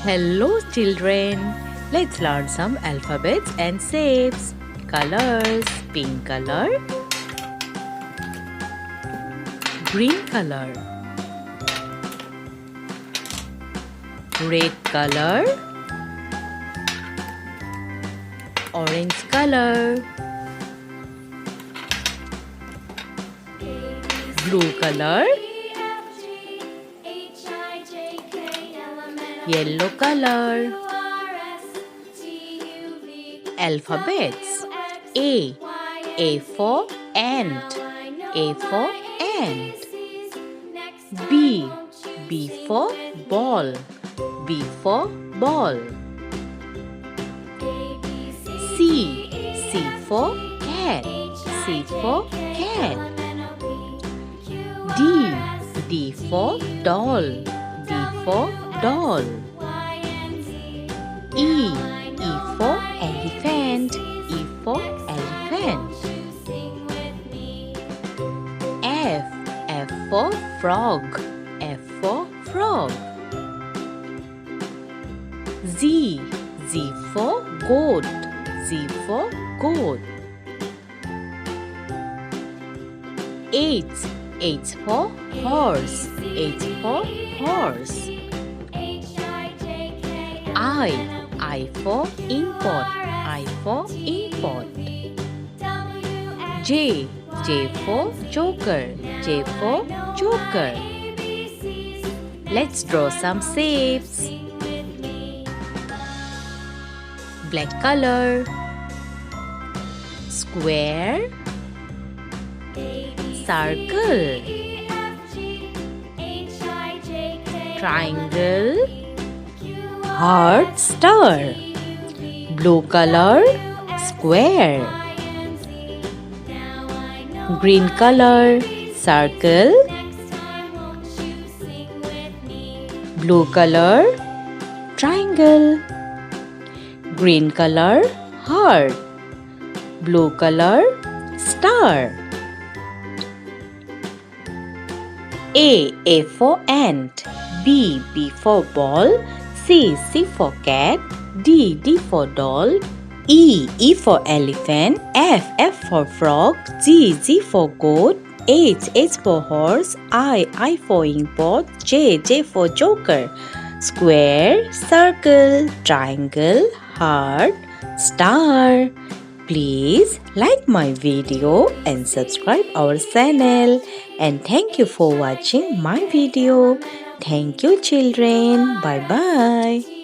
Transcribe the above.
Hello children, let's learn some alphabets and shapes. Colors: pink color, green color, red color, orange color, blue color, yellow color. Alphabets: A for ant, A for ant. B for ball, B for ball. C for cat, C for cat. D for doll, D for doll. E for elephant, E for elephant. F for frog, F for frog. Z for goat, Z for goat. H for horse, H for horse. I for import, I for import. J for joker, J for joker. Let's draw some shapes. Black color, square, circle, triangle, heart, star. Blue color, square. Green color, circle. Blue color, triangle. Green color, heart. Blue color, star. A for ant. B for ball. C for cat. D for doll. E for elephant. F for frog. G for goat. H for horse. I for import. J for joker. Square, circle, triangle, heart, star. Please like my video and subscribe our channel. And thank you for watching my video. Thank you children. Bye bye.